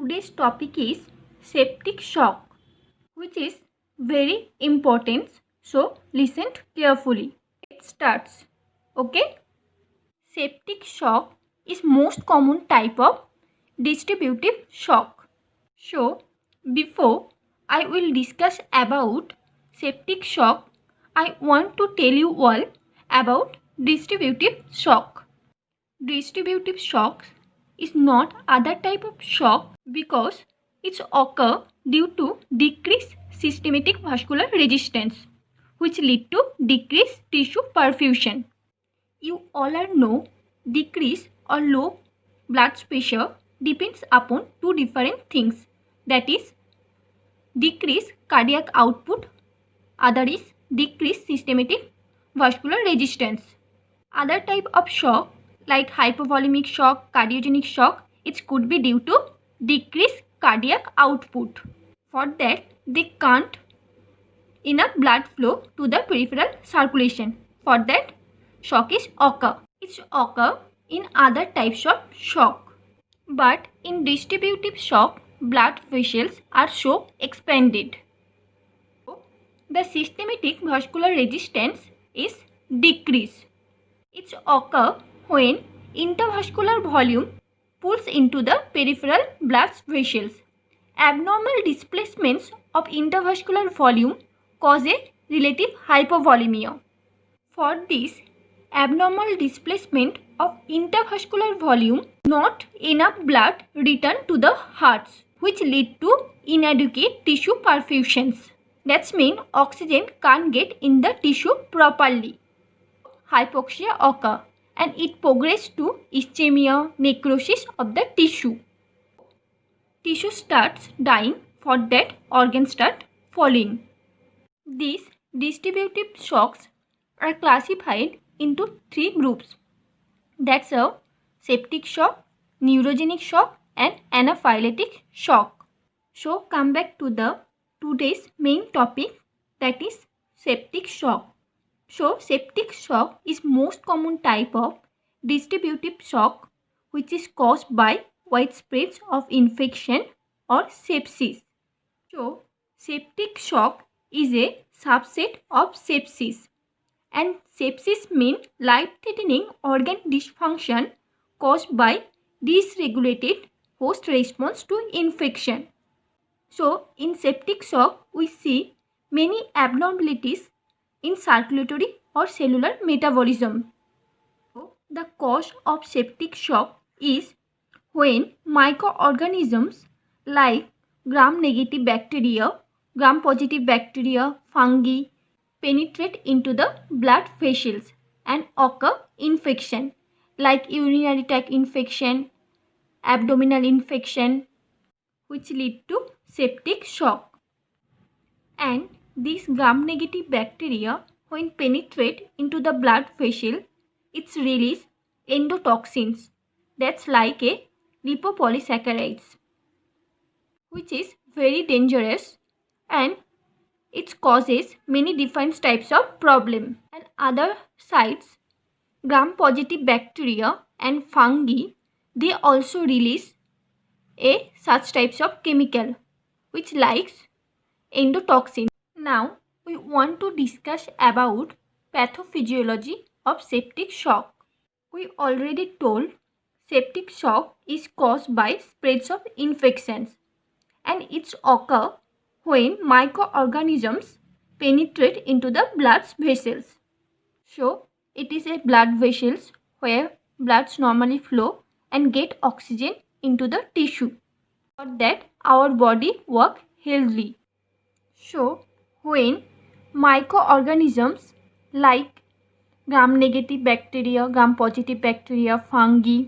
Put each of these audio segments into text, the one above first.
Today's topic is septic shock, which is very important. So listen carefully. It starts. Okay. Septic shock is most common type of distributive shock. So before I will discuss about septic shock, I want to tell you all about distributive shock. Distributive shock is not other type of shock because it occur due to decreased systemic vascular resistance, which lead to decreased tissue perfusion. You all know decrease or low blood pressure depends upon two different things, that is decreased cardiac output, other is decreased systemic vascular resistance. Other type of shock like hypovolemic shock, cardiogenic shock, it could be due to decreased cardiac output. For that, they can't enough blood flow to the peripheral circulation. For that, shock is occur. It occur in other types of shock. But in distributive shock, blood vessels are so expanded. The systemic vascular resistance is decreased. It occurs when intravascular volume pulls into the peripheral blood vessels. Abnormal displacements of intravascular volume cause a relative hypovolemia. For this abnormal displacement of intravascular volume, not enough blood return to the hearts, which lead to inadequate tissue perfusions. That means oxygen can't get in the tissue properly. Hypoxia occur and it progresses to ischemia, necrosis of the tissue. Tissue starts dying, for that organs start falling. These distributive shocks are classified into three groups. That's a septic shock, neurogenic shock and anaphylactic shock. So come back to the today's main topic, that is septic shock. So septic shock is most common type of distributive shock which is caused by widespread of infection or sepsis. So septic shock is a subset of sepsis, and sepsis means life-threatening organ dysfunction caused by dysregulated host response to infection. So in septic shock we see many abnormalities in circulatory or cellular metabolism. So, the cause of septic shock is when microorganisms like gram-negative bacteria, gram-positive bacteria, fungi penetrate into the blood vessels and occur infection like urinary tract infection, abdominal infection, which lead to septic shock. And these gram-negative bacteria, when penetrate into the blood vessel, it's release endotoxins, that's like a lipopolysaccharides, which is very dangerous and it causes many different types of problem. And other sides, gram-positive bacteria and fungi, they also release such types of chemical which likes endotoxin. Now we want to discuss about pathophysiology of septic shock. We already told septic shock is caused by spreads of infections and it's occur when microorganisms penetrate into the blood vessels. So it is a blood vessels where bloods normally flow and get oxygen into the tissue. For that our body work healthily. So when microorganisms like gram-negative bacteria, gram-positive bacteria, fungi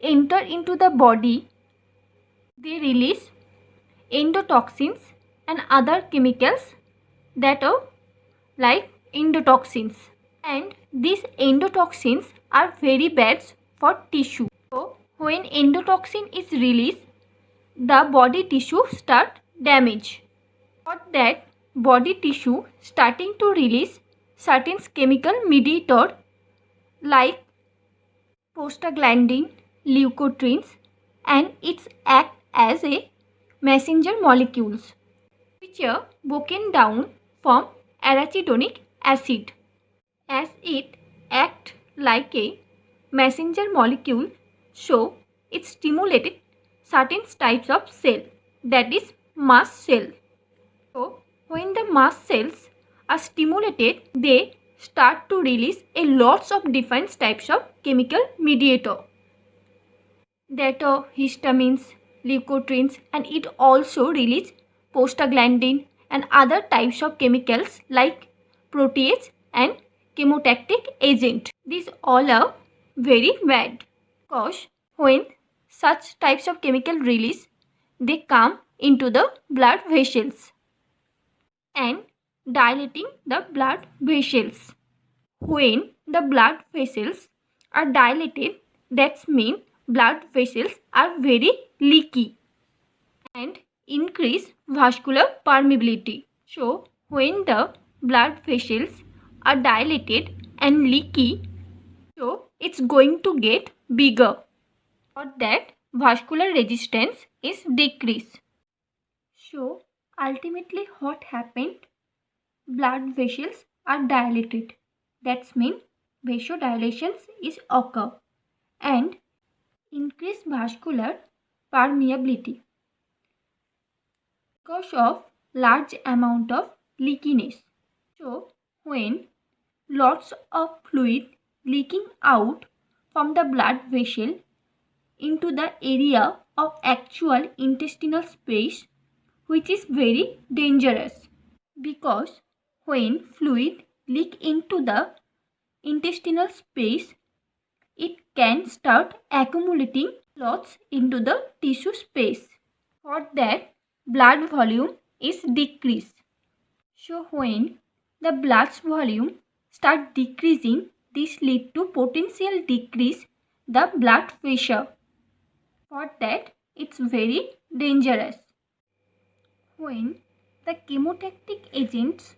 enter into the body, they release endotoxins and other chemicals that are like endotoxins. And these endotoxins are very bad for tissue. So when endotoxin is released, the body tissue start damage. For that, body tissue starting to release certain chemical mediator like prostaglandin, leukotrienes, and its act as a messenger molecules which are broken down from arachidonic acid. As it acts like a messenger molecule, so it stimulated certain types of cell, that is mast cell. So when the mast cells are stimulated, they start to release a lots of different types of chemical mediator, that are histamines, leukotrienes, and it also release prostaglandin and other types of chemicals like protease and chemotactic agent. These all are very bad because when such types of chemical release, they come into the blood vessels and dilating the blood vessels. When the blood vessels are dilated, that means blood vessels are very leaky and increase vascular permeability. So when the blood vessels are dilated and leaky, so it's going to get bigger. For that, vascular resistance is decreased. So ultimately what happened? Blood vessels are dilated. That means vasodilation is occur and increased vascular permeability because of large amount of leakiness. So when lots of fluid leaking out from the blood vessel into the area of actual intestinal space, which is very dangerous, because when fluid leak into the intestinal space, it can start accumulating clots into the tissue space. For that, blood volume is decreased. So when the blood's volume start decreasing, this lead to potential decrease the blood pressure. For that, it's very dangerous. When the chemotactic agents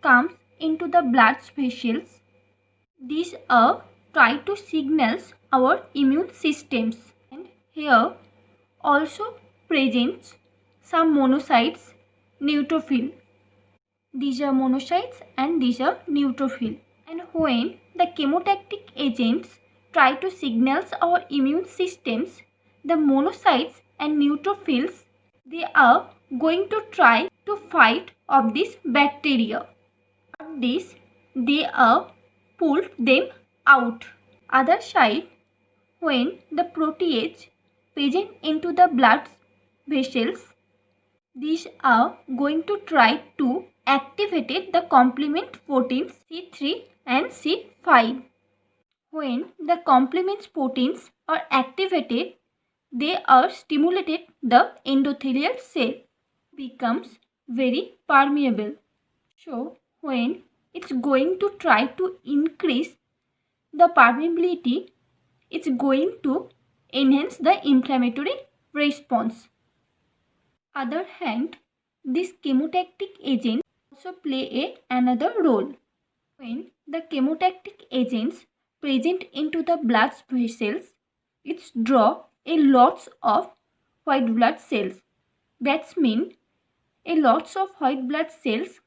comes into the blood vessels, these are try to signals our immune systems, and here also presents some monocytes, neutrophil. These are monocytes and these are neutrophil. And when the chemotactic agents try to signals our immune systems, the monocytes and neutrophils, they are going to try to fight off this bacteria. But this, they are pulled them out. Other side, when the protease present into the blood vessels, these are going to try to activate the complement proteins C3 and C5. When the complement proteins are activated, they are stimulated the endothelial cell becomes very permeable. So when it's going to try to increase the permeability, it's going to enhance the inflammatory response. Other hand, this chemotactic agent also play another role. When the chemotactic agents present into the blood vessels, it draw a lots of white blood cells. That means a lots of white blood cells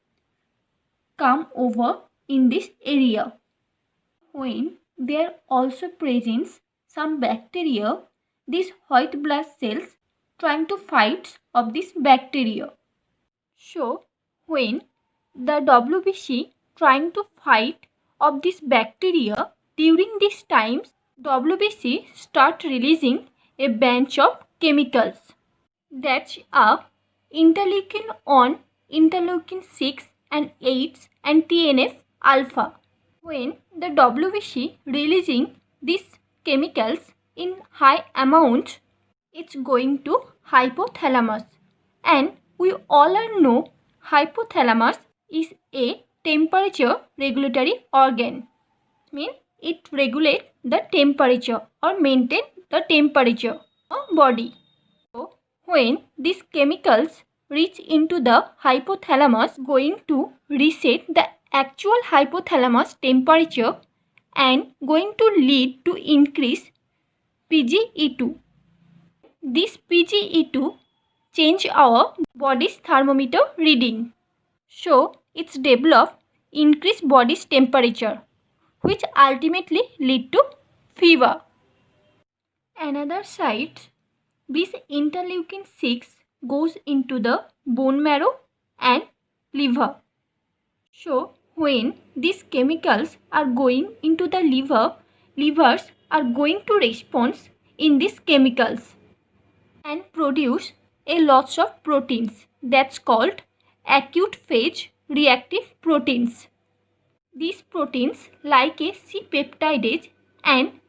come over in this area. When there also presents some bacteria, these white blood cells trying to fight of this bacteria. So when the WBC trying to fight of this bacteria, during these times WBC start releasing a bunch of chemicals that are interleukin 1, interleukin 6 and 8 and TNF alpha. When the WBC releasing these chemicals in high amount, it's going to hypothalamus, and we all know hypothalamus is a temperature regulatory organ. Means it regulates the temperature or maintain the temperature of body. So when these chemicals reach into the hypothalamus, going to reset the actual hypothalamus temperature and going to lead to increase PGE2. this PGE2 change our body's thermometer reading. So it's develop increased body's temperature, which ultimately lead to fever. Another side, this interleukin 6 goes into the bone marrow and liver. So when these chemicals are going into the liver, livers are going to respond in these chemicals and produce a lots of proteins that's called acute phase reactive proteins. These proteins like a C-peptidase and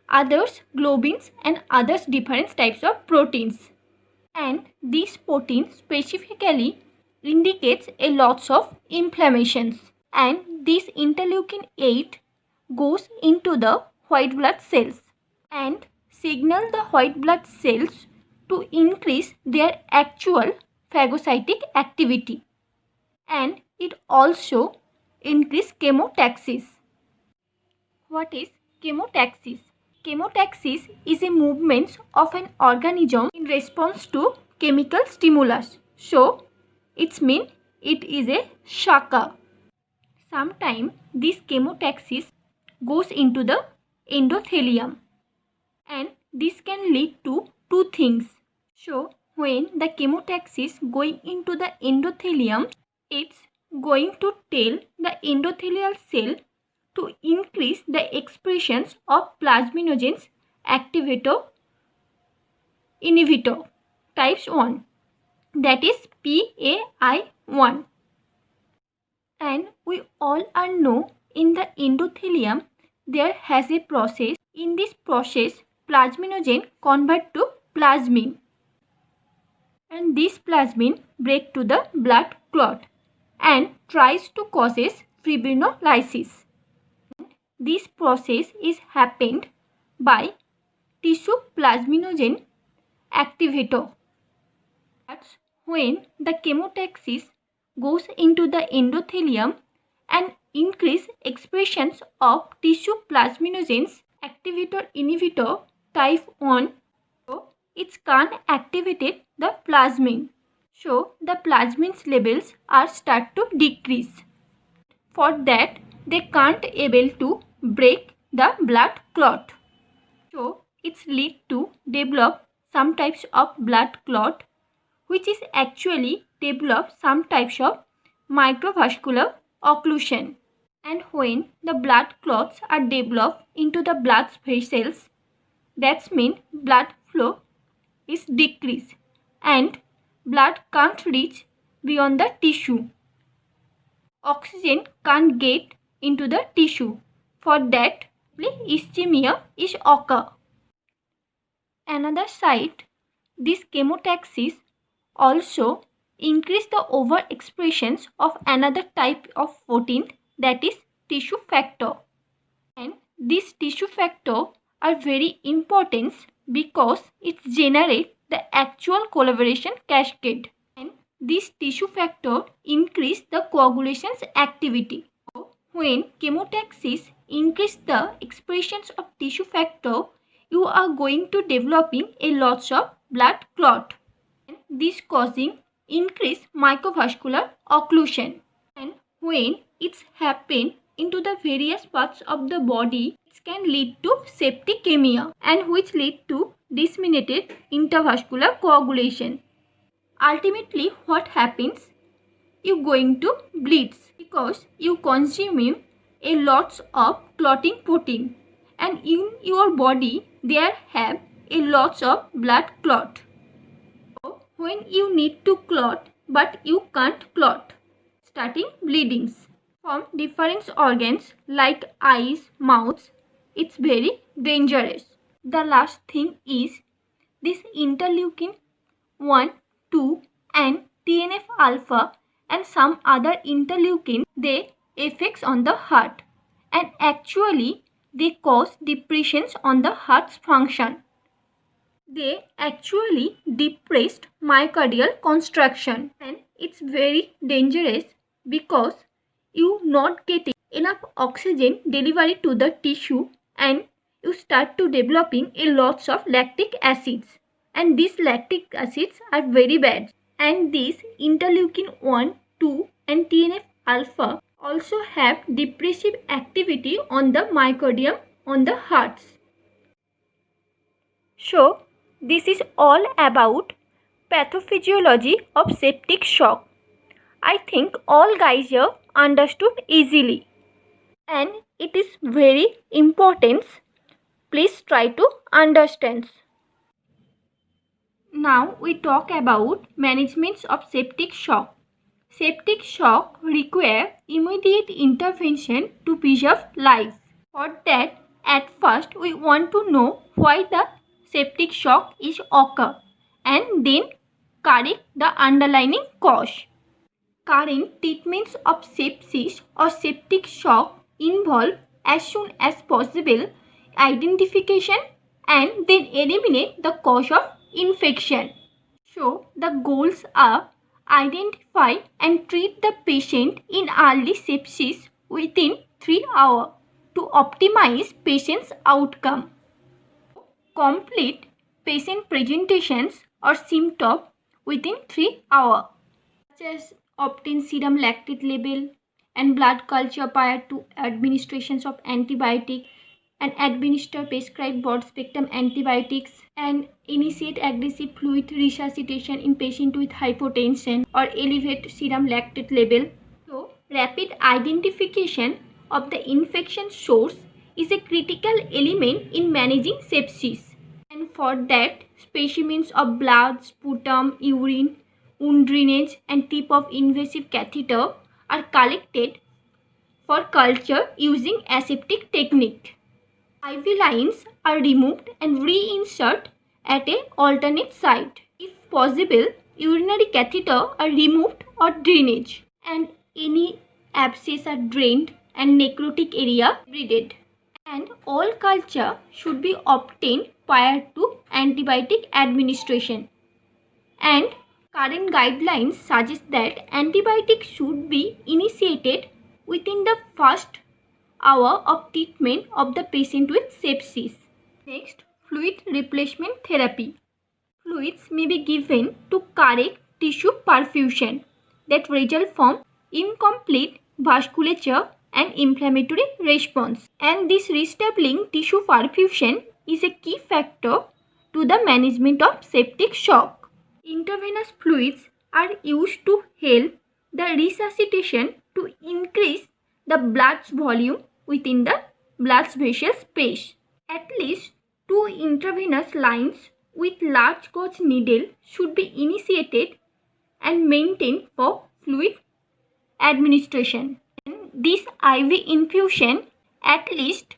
others globins and others different types of proteins. And this protein specifically indicates a lots of inflammations. And this interleukin 8 goes into the white blood cells and signal the white blood cells to increase their actual phagocytic activity. And it also increase chemotaxis. What is chemotaxis? Chemotaxis is a movement of an organism in response to chemical stimulus. So, it means it is a shaka. Sometimes this chemotaxis goes into the endothelium and this can lead to two things. So, when the chemotaxis going into the endothelium, it's going to tell the endothelial cell to increase the expressions of plasminogens activator inhibitor types 1, that is PAI1. And we all are know in the endothelium there has a process. In this process plasminogen convert to plasmin and this plasmin break to the blood clot and tries to causes fibrinolysis. This process is happened by tissue plasminogen activator. That's when the chemotaxis goes into the endothelium and increase expressions of tissue plasminogens activator inhibitor type 1. So it can't activate the plasmin. So the plasmin's levels are start to decrease. For that they can't able to break the blood clot. So it's lead to develop some types of blood clot, which is actually develop some types of microvascular occlusion. And when the blood clots are developed into the blood vessels, that means blood flow is decreased and blood can't reach beyond the tissue. Oxygen can't get into the tissue. For that, ischemia is occur. Another side, this chemotaxis also increase the overexpressions of another type of protein, that is tissue factor. And these tissue factor are very important because it generates the actual collaboration cascade. And this tissue factor increase the coagulation's activity. So, when chemotaxis increase the expressions of tissue factor, you are going to developing a lots of blood clot. And this causing increased microvascular occlusion. And when it's happen into the various parts of the body, it can lead to septicemia and which lead to disseminated intravascular coagulation. Ultimately what happens? You going to bleed because you consuming a lots of clotting protein and in your body there have a lots of blood clot. So when you need to clot but you can't clot, starting bleedings from different organs like eyes, mouths, it's very dangerous. The last thing is this interleukin 1, 2 and TNF alpha and some other interleukin, they effects on the heart and actually they cause depressions on the heart's function. They actually depressed myocardial contraction and it's very dangerous because you not getting enough oxygen delivery to the tissue and you start to developing a lots of lactic acids and these lactic acids are very bad. And these interleukin 1, 2 and TNF alpha also have depressive activity on the myocardium, on the hearts. So this is all about pathophysiology of septic shock. I think all guys here understood easily, and it is very important. Please try to understand. Now we talk about management of septic shock. Septic shock require immediate intervention to preserve life. For that, at first we want to know why the septic shock is occur and then correct the underlying cause. Current treatments of sepsis or septic shock involve as soon as possible identification and then eliminate the cause of infection. So the goals are identify and treat the patient in early sepsis within 3 hours to optimize patient's outcome. Complete patient presentations or symptoms within 3 hours, such as obtain serum lactate level and blood culture prior to administrations of antibiotic, and administer prescribed broad spectrum antibiotics, and initiate aggressive fluid resuscitation in patient with hypotension or elevate serum lactate level. So rapid identification of the infection source is a critical element in managing sepsis, and for that specimens of blood, sputum, urine, wound drainage and tip of invasive catheter are collected for culture using aseptic technique. IV lines are removed and reinsert at an alternate site. If possible, urinary catheter are removed or drainage, and any abscess are drained and necrotic area treated. And all culture should be obtained prior to antibiotic administration. And current guidelines suggest that antibiotics should be initiated within the first hour of treatment of the patient with sepsis. Next, fluid replacement therapy. Fluids may be given to correct tissue perfusion that result from incomplete vasculature and inflammatory response. And this reestablishing tissue perfusion is a key factor to the management of septic shock. Intravenous fluids are used to help the resuscitation to increase the blood's volume within the blood vessel space. At least 2 intravenous lines with large gauge needle should be initiated and maintained for fluid administration. And this IV infusion at least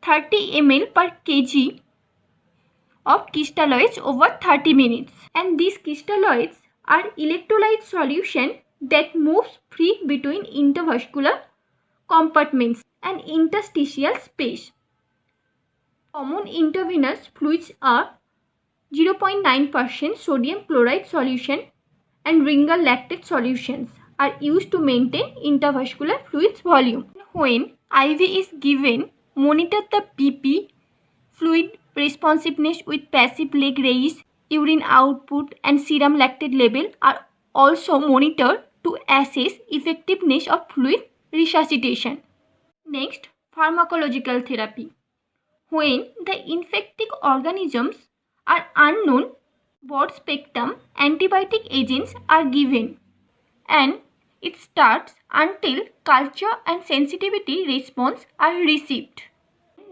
30 ml per kg of crystalloids over 30 minutes. And these crystalloids are electrolyte solution that moves free between intravascular compartments and interstitial space. Common intravenous fluids are 0.9% sodium chloride solution and Ringer lactate solutions are used to maintain intravascular fluids volume. When IV is given, monitor the BP, fluid responsiveness with passive leg raise, urine output and serum lactate level are also monitored to assess effectiveness of fluid resuscitation. Next, pharmacological therapy. When the infected organisms are unknown, broad spectrum antibiotic agents are given, and it starts until culture and sensitivity response are received.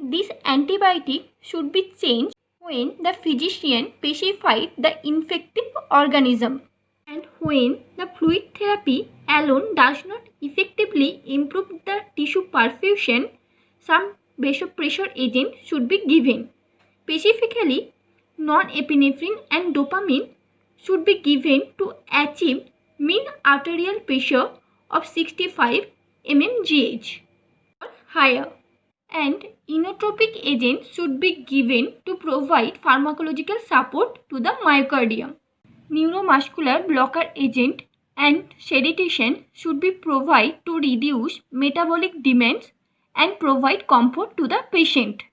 This antibiotic should be changed when the physician specified the infective organism, and when the fluid therapy alone does not effectively improve the tissue perfusion, some vasopressor agent should be given. Specifically, norepinephrine and dopamine should be given to achieve mean arterial pressure of 65 mmGh or higher. And inotropic agents should be given to provide pharmacological support to the myocardium. Neuromuscular blocker agent and sedation should be provided to reduce metabolic demands and provide comfort to the patient.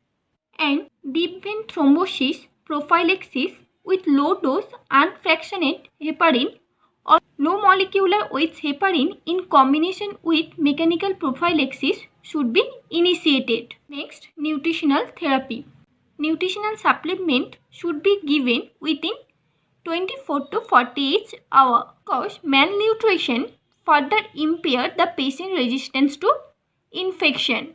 And deep vein thrombosis prophylaxis with low dose unfractionated heparin or low molecular weight heparin in combination with mechanical prophylaxis should be initiated. Next, nutritional therapy. Nutritional supplement should be given within 24 to 48 hours because malnutrition further impair the patient resistance to infection.